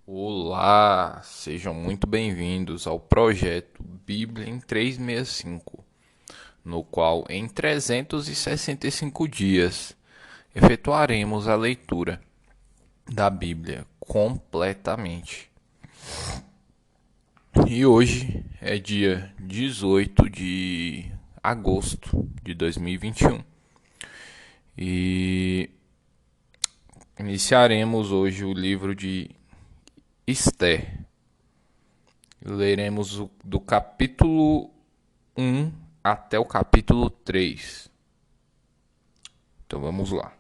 Olá, sejam muito bem-vindos ao projeto Bíblia em 365, no qual em 365 dias efetuaremos a leitura da Bíblia completamente. E hoje é dia 18 de agosto de 2021 e iniciaremos hoje o livro de Esther. Leremos do capítulo 1 até o capítulo 3. Então vamos lá.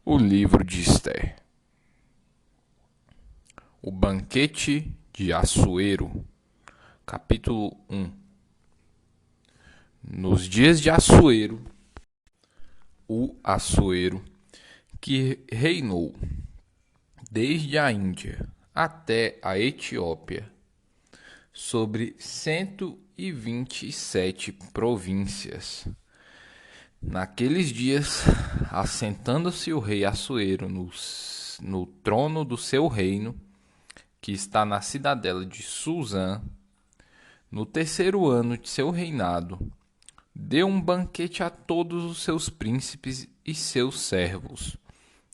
O livro de Esther. O banquete de Assuero. Capítulo 1. Nos dias de Assuero, o Assuero, que reinou desde a Índia até a Etiópia, sobre 127 províncias. Naqueles dias, assentando-se o rei Assuero no trono do seu reino, que está na cidadela de Susã, no terceiro ano de seu reinado, deu um banquete a todos os seus príncipes e seus servos,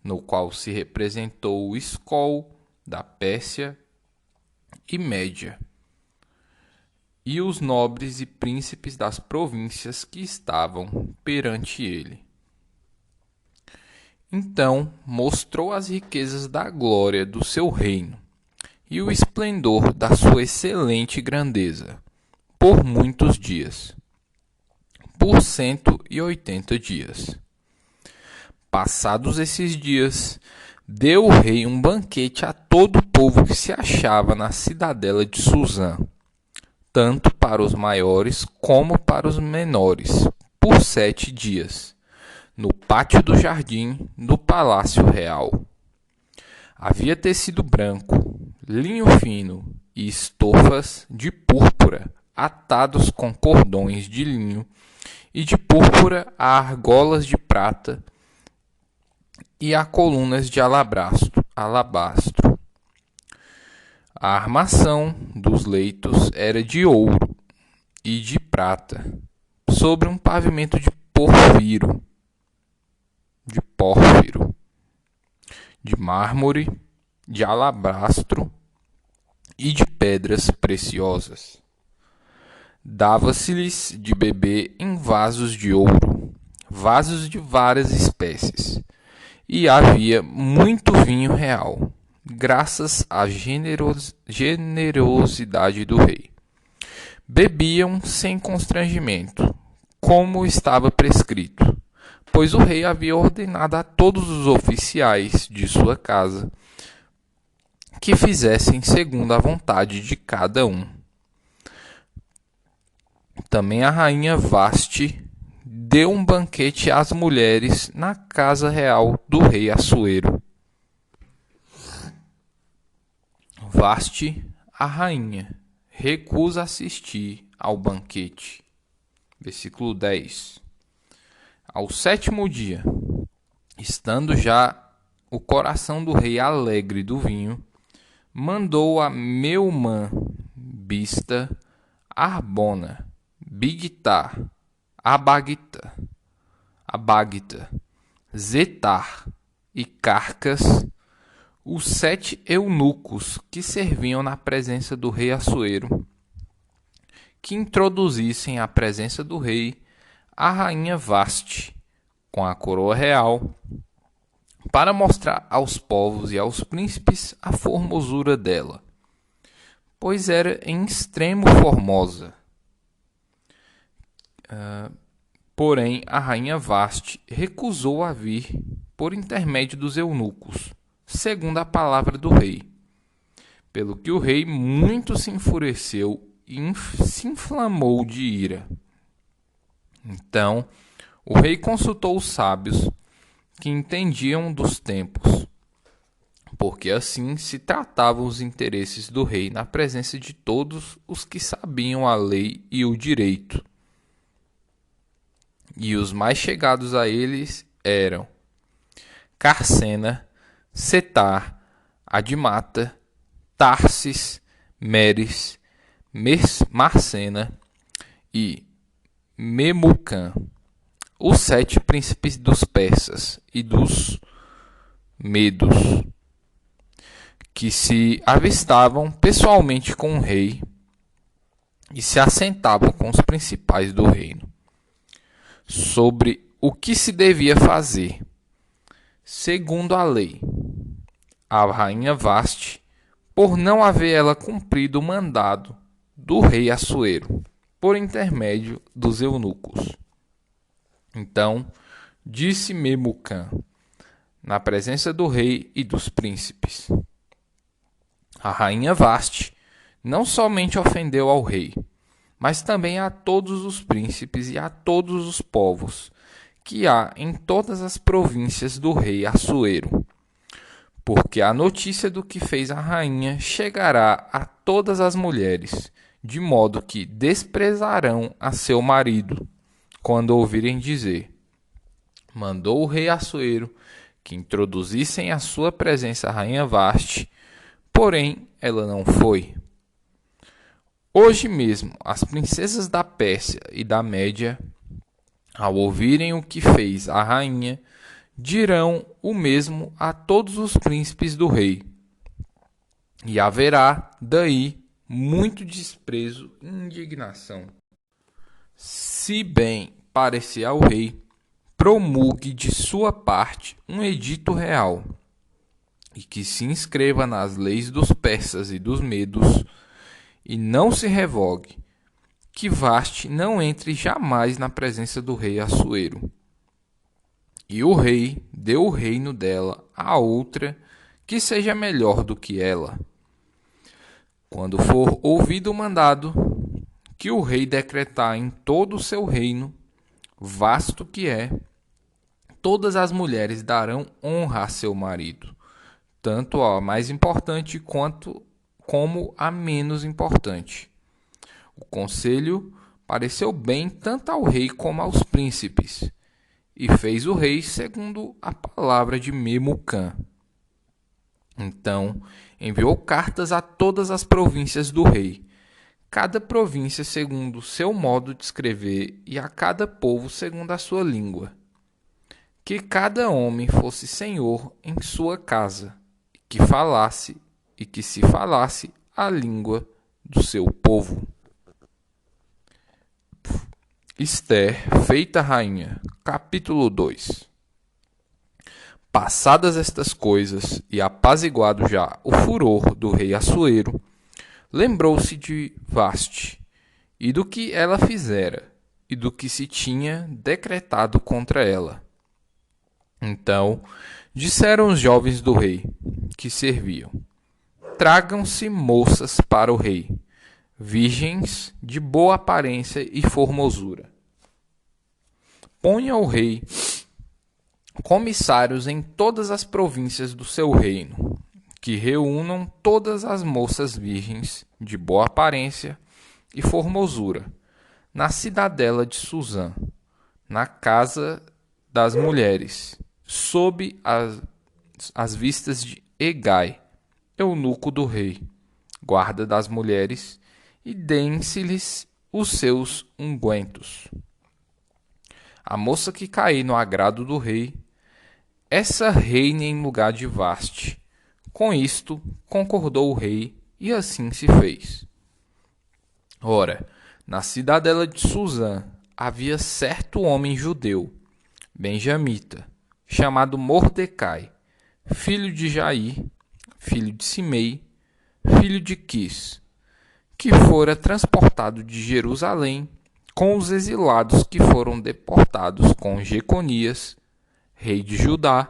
no qual se representou o Escol da Pérsia e Média, e os nobres e príncipes das províncias que estavam perante ele. Então mostrou as riquezas da glória do seu reino e o esplendor da sua excelente grandeza, por muitos dias, por 180 dias. Passados esses dias, deu o rei um banquete a todo o povo que se achava na cidadela de Susã, tanto para os maiores como para os menores, por 7 dias, no pátio do jardim do palácio real. Havia tecido branco, linho fino e estofas de púrpura, atados com cordões de linho, e de púrpura a argolas de prata e a colunas de alabastro. A armação dos leitos era de ouro e de prata, sobre um pavimento de pórfiro, de mármore, de alabastro e de pedras preciosas. Dava-se-lhes de beber em vasos de ouro, vasos de várias espécies, e havia muito vinho real, graças à generosidade do rei. Bebiam sem constrangimento, como estava prescrito, pois o rei havia ordenado a todos os oficiais de sua casa que fizessem segundo a vontade de cada um. Também a rainha Vaste deu um banquete às mulheres na casa real do rei Assuero. Vaste, a rainha, recusa assistir ao banquete. Versículo 10. Ao sétimo dia, estando já o coração do rei alegre do vinho, mandou a Meumã, Bista, Arbona, Bigtar, Abagta, Zetar e Carcas, os 7 eunucos que serviam na presença do rei Assuero, que introduzissem à presença do rei a rainha Vaste, com a coroa real, para mostrar aos povos e aos príncipes a formosura dela, pois era em extremo formosa. Porém, a rainha Vaste recusou a vir por intermédio dos eunucos, segundo a palavra do rei. Pelo que o rei muito se enfureceu e se inflamou de ira. Então, o rei consultou os sábios que entendiam dos tempos, porque assim se tratavam os interesses do rei na presença de todos os que sabiam a lei e o direito. E os mais chegados a eles eram Carcena, Setar, Adimata, Tarsis, Meres, Marcena e Memucã, os 7 príncipes dos persas e dos medos, que se avistavam pessoalmente com o rei e se assentavam com os principais do reino sobre o que se devia fazer, segundo a lei. A rainha Vaste, por não haver ela cumprido o mandado do rei Assuero, por intermédio dos eunucos. Então disse Memucã, na presença do rei e dos príncipes: a rainha Vaste não somente ofendeu ao rei, mas também a todos os príncipes e a todos os povos que há em todas as províncias do rei Assuero, porque a notícia do que fez a rainha chegará a todas as mulheres, de modo que desprezarão a seu marido, quando ouvirem dizer: mandou o rei Assuero que introduzissem à sua presença a rainha Vaste, porém ela não foi. Hoje mesmo, as princesas da Pérsia e da Média, ao ouvirem o que fez a rainha, dirão o mesmo a todos os príncipes do rei. E haverá daí muito desprezo e indignação. Se bem parecer ao rei, promulgue de sua parte um edito real, e que se inscreva nas leis dos persas e dos medos, e não se revogue, que Vaste não entre jamais na presença do rei Assuero. E o rei deu o reino dela a outra que seja melhor do que ela. Quando for ouvido o mandado, que o rei decretar em todo o seu reino, vasto que é, todas as mulheres darão honra a seu marido, tanto a mais importante como a menos importante. O conselho pareceu bem tanto ao rei como aos príncipes, e fez o rei segundo a palavra de Memucã. Então enviou cartas a todas as províncias do rei, cada província segundo o seu modo de escrever e a cada povo segundo a sua língua, que cada homem fosse senhor em sua casa, que falasse e que se falasse a língua do seu povo. Ester, feita rainha. Capítulo 2. Passadas estas coisas e apaziguado já o furor do rei Assuero, lembrou-se de Vaste e do que ela fizera e do que se tinha decretado contra ela. Então disseram os jovens do rei que serviam: tragam-se moças para o rei, virgens de boa aparência e formosura. Ponha o rei comissários em todas as províncias do seu reino, que reúnam todas as moças virgens de boa aparência e formosura, na cidadela de Suzã, na casa das mulheres, sob as vistas de Hegai, eunuco do rei, guarda das mulheres, e deem-se-lhes os seus ungüentos. A moça que cair no agrado do rei, essa reine em lugar de Vaste. Com isto concordou o rei, e assim se fez. Ora, na cidadela de Suzã havia certo homem judeu, benjamita, chamado Mordecai, filho de Jair, filho de Simei, filho de Quis, que fora transportado de Jerusalém com os exilados que foram deportados com Jeconias, rei de Judá,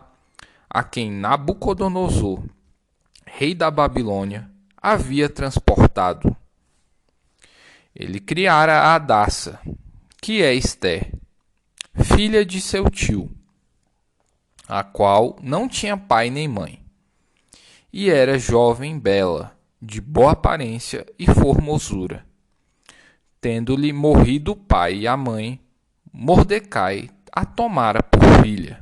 a quem Nabucodonosor, rei da Babilônia, havia transportado. Ele criara a Hadassa, que é Ester, filha de seu tio, a qual não tinha pai nem mãe, e era jovem bela, de boa aparência e formosura. Tendo-lhe morrido o pai e a mãe, Mordecai a tomara por filha.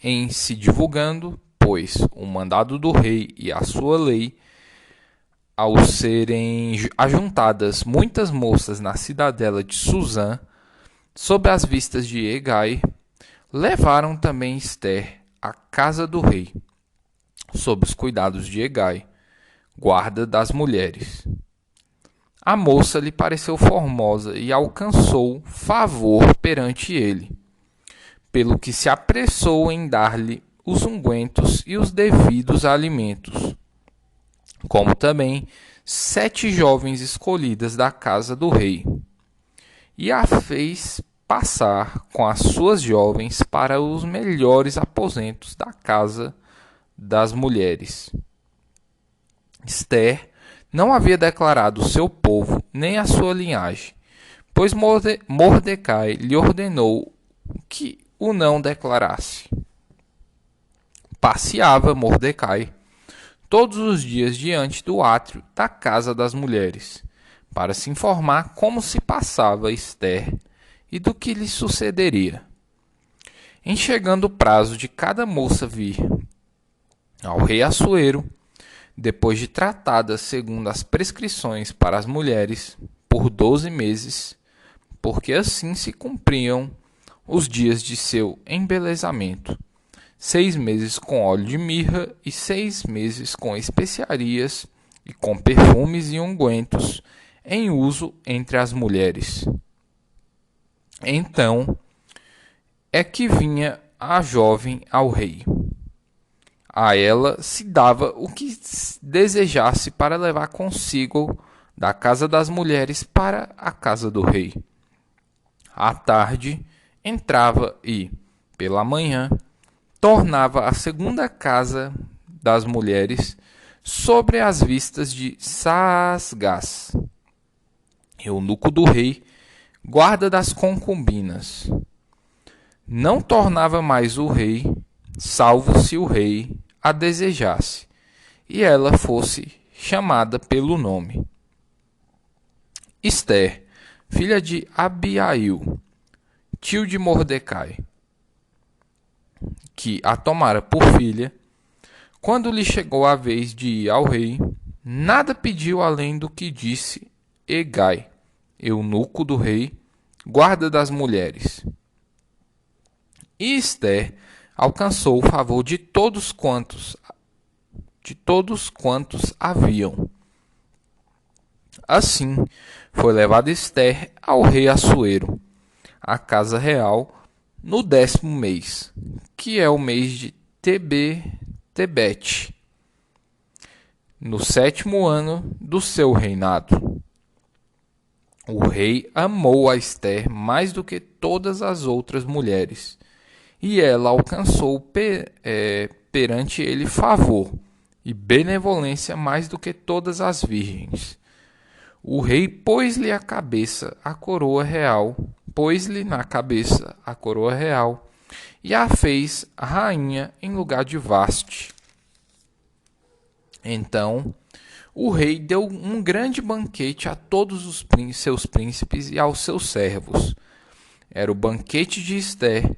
Em se divulgando pois o mandado do rei e a sua lei, ao serem ajuntadas muitas moças na cidadela de Susã, sob as vistas de Hegai, levaram também Ester à casa do rei, sob os cuidados de Hegai, guarda das mulheres. A moça lhe pareceu formosa e alcançou favor perante ele, pelo que se apressou em dar-lhe os ungüentos e os devidos alimentos, como também 7 jovens escolhidas da casa do rei, e a fez passar com as suas jovens para os melhores aposentos da casa das mulheres. Ester não havia declarado o seu povo nem a sua linhagem, pois Mordecai lhe ordenou que o não declarasse. Passeava Mordecai todos os dias diante do átrio da casa das mulheres, para se informar como se passava Ester e do que lhe sucederia. Em chegando o prazo de cada moça vir ao rei Assuero, depois de tratada segundo as prescrições para as mulheres, por 12 meses, porque assim se cumpriam os dias de seu embelezamento, 6 meses com óleo de mirra e 6 meses com especiarias e com perfumes e ungüentos em uso entre as mulheres. Então é que vinha a jovem ao rei. A ela se dava o que desejasse para levar consigo da casa das mulheres para a casa do rei. À tarde entrava e, pela manhã, tornava à segunda casa das mulheres sobre as vistas de Saasgás, eunuco do rei, guarda das concubinas. Não tornava mais o rei, salvo se o rei a desejasse, e ela fosse chamada pelo nome. Ester, filha de Abiail, tio de Mordecai, que a tomara por filha, quando lhe chegou a vez de ir ao rei, nada pediu além do que disse Hegai, eunuco do rei, guarda das mulheres. E Ester alcançou o favor de todos quantos haviam. Assim, foi levada Ester ao rei Assuero, à casa real, no 10º mês, que é o mês de Tebete, no 7º ano do seu reinado. O rei amou a Ester mais do que todas as outras mulheres, e ela alcançou perante ele favor e benevolência mais do que todas as virgens. O rei pôs-lhe na cabeça a coroa real, e a fez rainha em lugar de Vaste. Então o rei deu um grande banquete a todos os seus príncipes e aos seus servos. Era o banquete de Ester.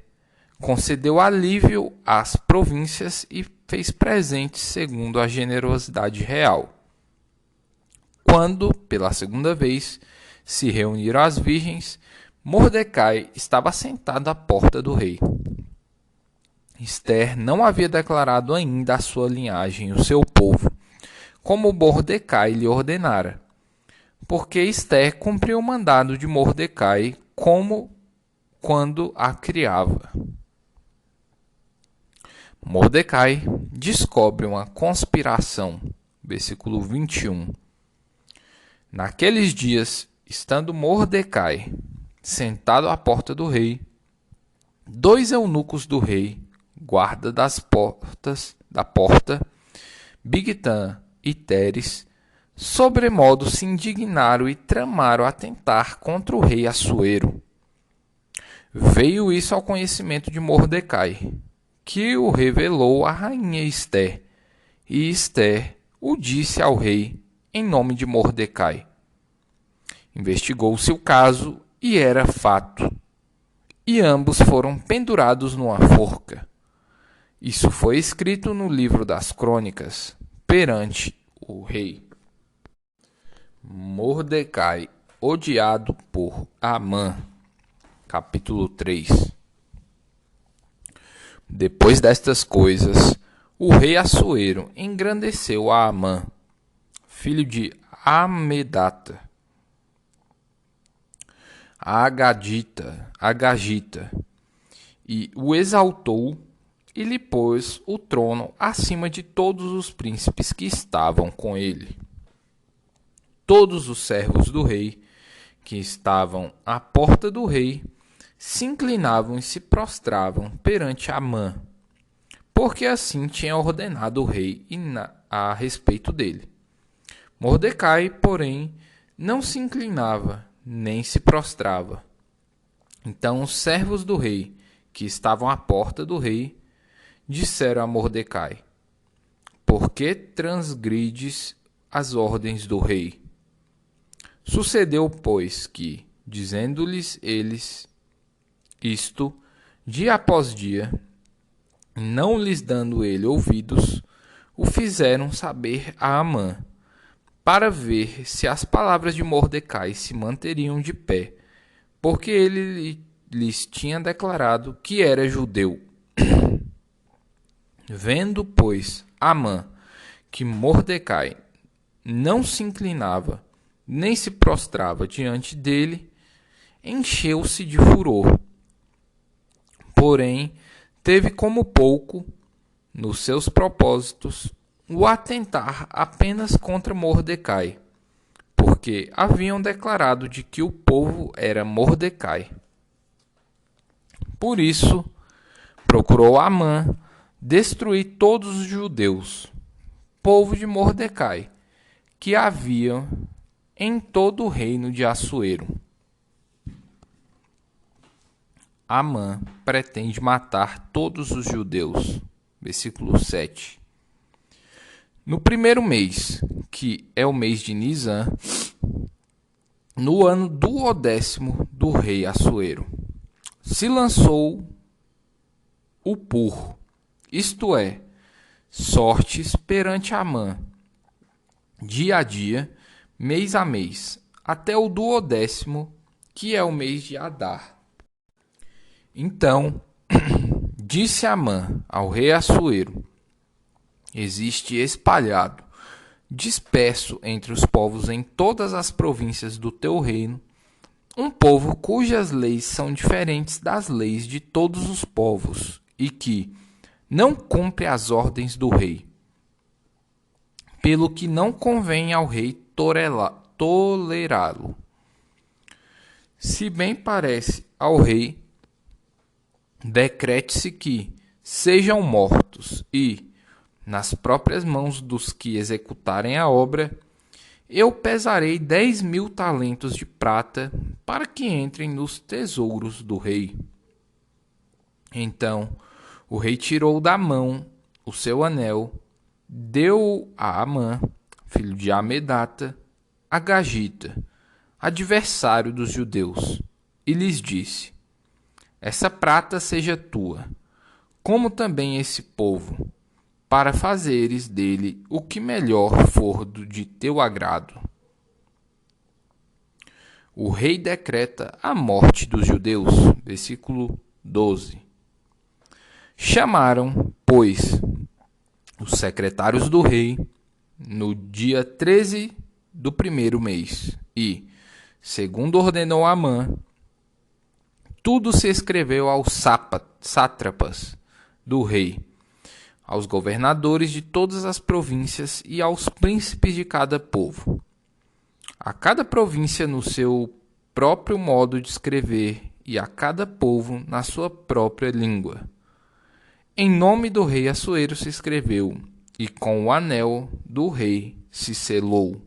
Concedeu alívio às províncias e fez presentes segundo a generosidade real. Quando, pela segunda vez, se reuniram as virgens, Mordecai estava sentado à porta do rei. Ester não havia declarado ainda a sua linhagem e o seu povo, como Mordecai lhe ordenara, porque Ester cumpriu o mandado de Mordecai como quando a criava. Mordecai descobre uma conspiração. Versículo 21. Naqueles dias, estando Mordecai sentado à porta do rei, 2 eunucos do rei, guarda da porta, Bigtan e Teres, sobremodo se indignaram e tramaram atentar contra o rei Assuero. Veio isso ao conhecimento de Mordecai, que o revelou à rainha Ester, e Ester o disse ao rei em nome de Mordecai. Investigou-se o caso e era fato, e ambos foram pendurados numa forca. Isso foi escrito no livro das Crônicas, perante o rei. Mordecai, odiado por Amã. Capítulo 3. Depois destas coisas, o rei Assuero engrandeceu a Amã, filho de Amedata, a Agagita, e o exaltou e lhe pôs o trono acima de todos os príncipes que estavam com ele. Todos os servos do rei, que estavam à porta do rei, se inclinavam e se prostravam perante Amã, porque assim tinha ordenado o rei a respeito dele. Mordecai, porém, não se inclinava, nem se prostrava. Então os servos do rei, que estavam à porta do rei, disseram a Mordecai: Por que transgrides as ordens do rei? Sucedeu, pois, que, dizendo-lhes eles isto, dia após dia, não lhes dando ele ouvidos, o fizeram saber a Amã, para ver se as palavras de Mordecai se manteriam de pé, porque ele lhes tinha declarado que era judeu. Vendo, pois, Amã que Mordecai não se inclinava, nem se prostrava diante dele, encheu-se de furor. Porém, teve como pouco, nos seus propósitos, o atentar apenas contra Mordecai, porque haviam declarado de que o povo era Mordecai. Por isso, procurou Amã destruir todos os judeus, povo de Mordecai, que havia em todo o reino de Assuero. Amã pretende matar todos os judeus. Versículo 7. No primeiro mês, que é o mês de Nisã, no ano duodécimo do rei Assuero, se lançou o pur, isto é, sortes perante Amã, dia a dia, mês a mês, até o duodécimo, que é o mês de Adar. Então, disse Amã ao rei Assuero: Existe espalhado, disperso entre os povos em todas as províncias do teu reino, um povo cujas leis são diferentes das leis de todos os povos, e que não cumpre as ordens do rei, pelo que não convém ao rei tolerá-lo. Se bem parece ao rei, decrete-se que sejam mortos e, nas próprias mãos dos que executarem a obra, eu pesarei 10.000 talentos de prata para que entrem nos tesouros do rei. Então o rei tirou da mão o seu anel, deu a Amã, filho de Amedata, a Agagita, adversário dos judeus, e lhes disse: Essa prata seja tua, como também esse povo, para fazeres dele o que melhor for de teu agrado. O rei decreta a morte dos judeus. Versículo 12. Chamaram, pois, os secretários do rei no dia 13 do primeiro mês e, segundo ordenou Amã, tudo se escreveu aos sátrapas do rei, aos governadores de todas as províncias e aos príncipes de cada povo, a cada província no seu próprio modo de escrever e a cada povo na sua própria língua. Em nome do rei Assuero se escreveu, e com o anel do rei se selou.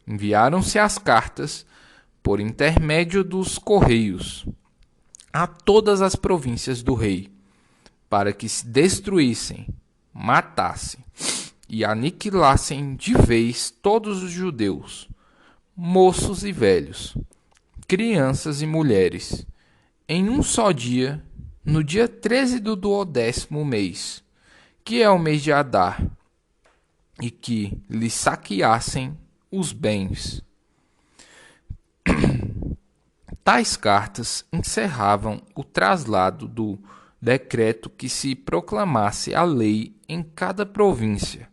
Enviaram-se as cartas, por intermédio dos correios, a todas as províncias do rei, para que se destruíssem, matassem e aniquilassem de vez todos os judeus, moços e velhos, crianças e mulheres, em um só dia, no dia 13 do 12º mês, que é o mês de Adar, e que lhe saqueassem os bens. Tais cartas encerravam o traslado do decreto que se proclamasse a lei em cada província.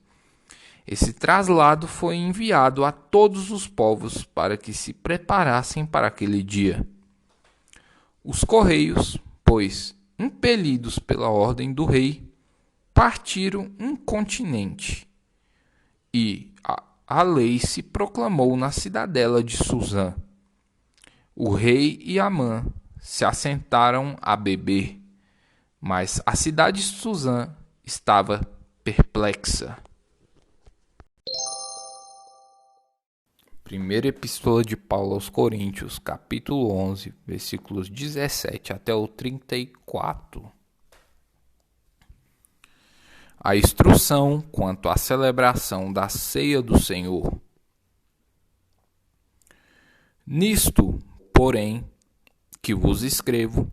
Esse traslado foi enviado a todos os povos para que se preparassem para aquele dia. Os correios, pois, impelidos pela ordem do rei, partiram incontinenti, e a lei se proclamou na cidadela de Suzã. O rei e Amã se assentaram a beber, mas a cidade de Suzã estava perplexa. Primeira Epístola de Paulo aos Coríntios, capítulo 11, versículos 17 até o 34. A instrução quanto à celebração da ceia do Senhor. Nisto, porém, que vos escrevo,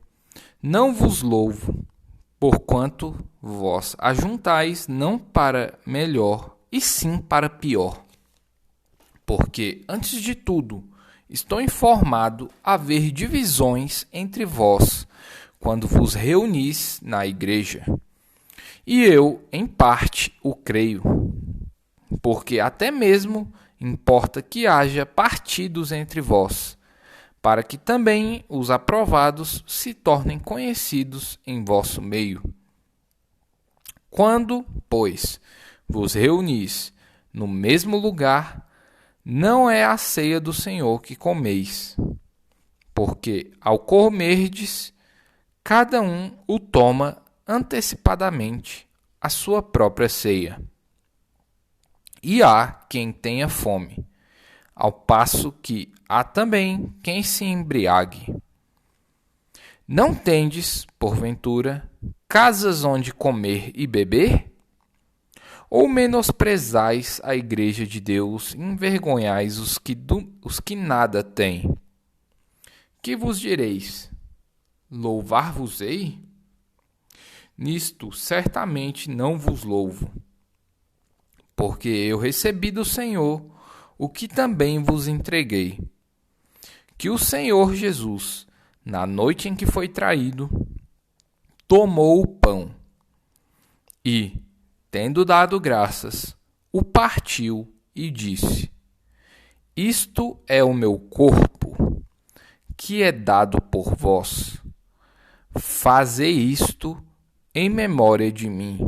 não vos louvo, porquanto vós ajuntais não para melhor, e sim para pior. Porque, antes de tudo, estou informado haver divisões entre vós, quando vos reunis na igreja. E eu, em parte, o creio, porque até mesmo importa que haja partidos entre vós, para que também os aprovados se tornem conhecidos em vosso meio. Quando, pois, vos reunis no mesmo lugar, não é a ceia do Senhor que comeis, porque ao comerdes, cada um o toma antecipadamente a sua própria ceia. E há quem tenha fome, ao passo que há também quem se embriague. Não tendes, porventura, casas onde comer e beber? Ou menosprezais a igreja de Deus e envergonhais os que nada têm? Que vos direis? Louvar-vos-ei? Nisto certamente não vos louvo, porque eu recebi do Senhor o que também vos entreguei, que o Senhor Jesus, na noite em que foi traído, tomou o pão e, tendo dado graças, o partiu e disse: Isto é o meu corpo, que é dado por vós. Fazei isto em memória de mim.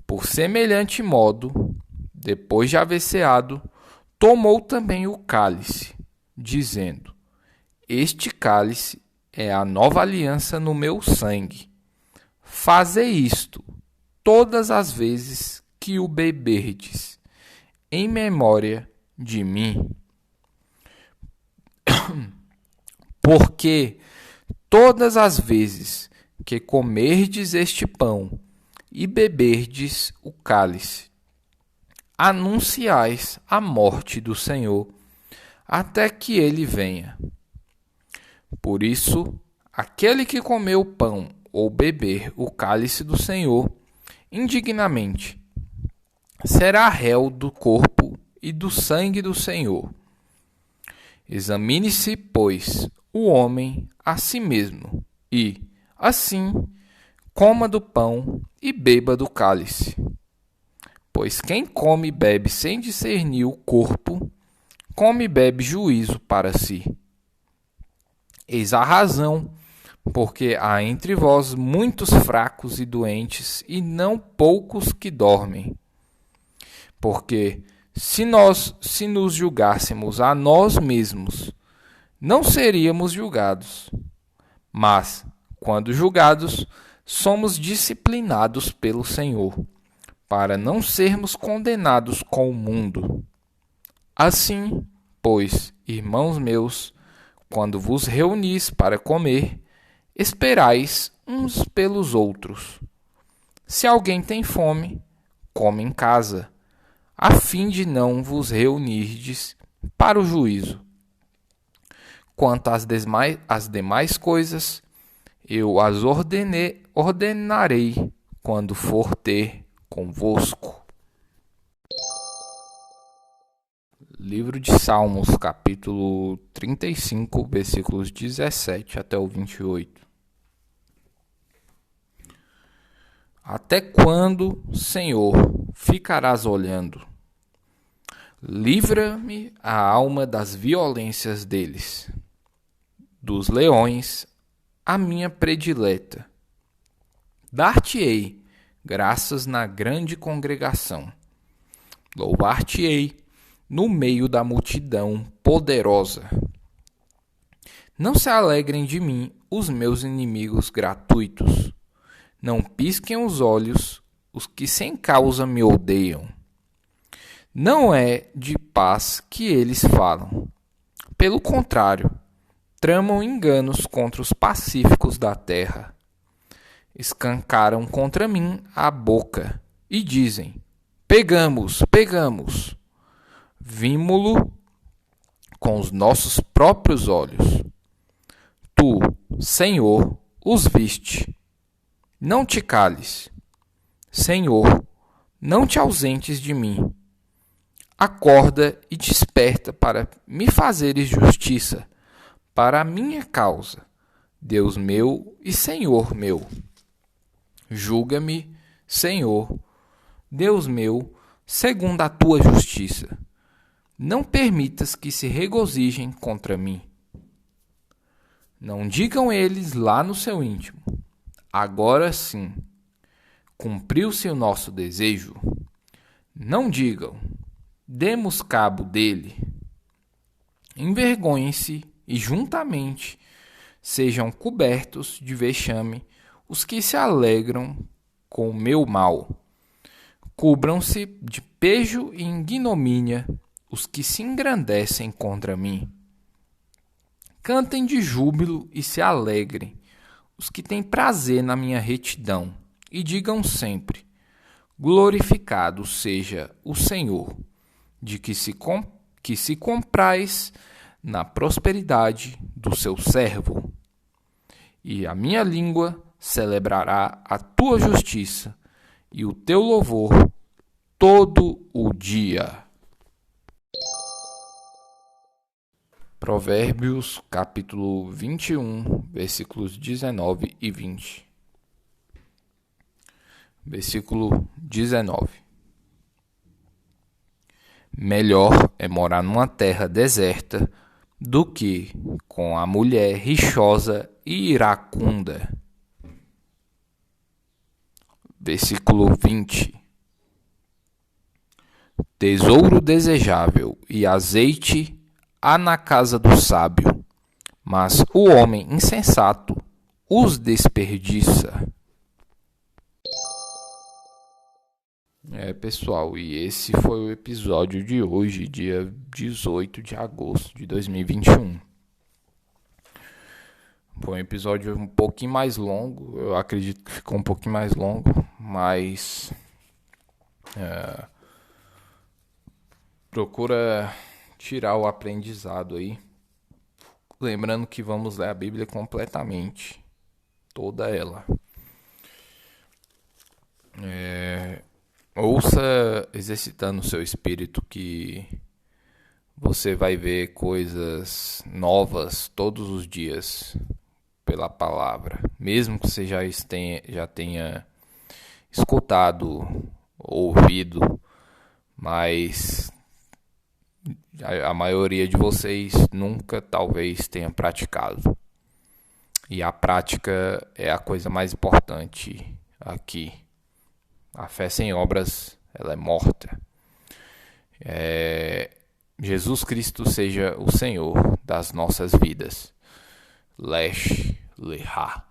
Por semelhante modo, depois de haver ceado, tomou também o cálice, dizendo: Este cálice é a nova aliança no meu sangue. Fazei isto todas as vezes que o beberdes, em memória de mim. Porque todas as vezes que comerdes este pão e beberdes o cálice, anunciais a morte do Senhor, até que ele venha. Por isso, aquele que comer o pão ou beber o cálice do Senhor indignamente será réu do corpo e do sangue do Senhor. Examine-se, pois, o homem a si mesmo, e, assim, coma do pão e beba do cálice. Pois quem come e bebe sem discernir o corpo, come e bebe juízo para si. Eis a razão, porque há entre vós muitos fracos e doentes, e não poucos que dormem. Porque se nos julgássemos a nós mesmos, não seríamos julgados. Mas, quando julgados, somos disciplinados pelo Senhor, para não sermos condenados com o mundo. Assim, pois, irmãos meus, quando vos reunis para comer, esperais uns pelos outros. Se alguém tem fome, come em casa, a fim de não vos reunirdes para o juízo. Quanto às demais coisas, eu as ordenarei quando for ter convosco. Livro de Salmos, capítulo 35, versículos 17 até o 28. Até quando, Senhor, ficarás olhando? Livra-me a alma das violências deles, dos leões, a minha predileta. Dar-te-ei graças na grande congregação. Louvar-te-ei no meio da multidão poderosa. Não se alegrem de mim os meus inimigos gratuitos. Não pisquem os olhos os que sem causa me odeiam. Não é de paz que eles falam. Pelo contrário, tramam enganos contra os pacíficos da terra. Escancaram contra mim a boca e dizem: pegamos, pegamos. Vimo-lo com os nossos próprios olhos. Tu, Senhor, os viste. Não te cales. Senhor, não te ausentes de mim. Acorda e desperta para me fazeres justiça, para a minha causa, Deus meu e Senhor meu. Julga-me, Senhor, Deus meu, segundo a tua justiça. Não permitas que se regozijem contra mim. Não digam eles lá no seu íntimo: agora sim, cumpriu-se o nosso desejo. Não digam: demos cabo dele. Envergonhem-se e juntamente sejam cobertos de vexame os que se alegram com o meu mal. Cubram-se de pejo e ignomínia os que se engrandecem contra mim. Cantem de júbilo e se alegrem os que têm prazer na minha retidão, e digam sempre: glorificado seja o Senhor, de que se comprais na prosperidade do seu servo. E a minha língua celebrará a tua justiça e o teu louvor todo o dia. Provérbios, capítulo 21, versículos 19 e 20. Versículo 19. Melhor é morar numa terra deserta do que com a mulher rixosa e iracunda. Versículo 20. Tesouro desejável e azeite há na casa do sábio, mas o homem insensato os desperdiça. Pessoal, e esse foi o episódio de hoje, dia 18 de agosto de 2021. Foi um episódio um pouquinho mais longo, eu acredito que ficou um pouquinho mais longo, mas procura tirar o aprendizado aí. Lembrando que vamos ler a Bíblia completamente, toda ela. Ouça exercitando o seu espírito, que você vai ver coisas novas todos os dias pela palavra. Mesmo que você já tenha escutado, ouvido, mas a maioria de vocês nunca talvez tenha praticado. E a prática é a coisa mais importante aqui. A fé sem obras, ela é morta. Jesus Cristo seja o Senhor das nossas vidas. Lesh Lehá.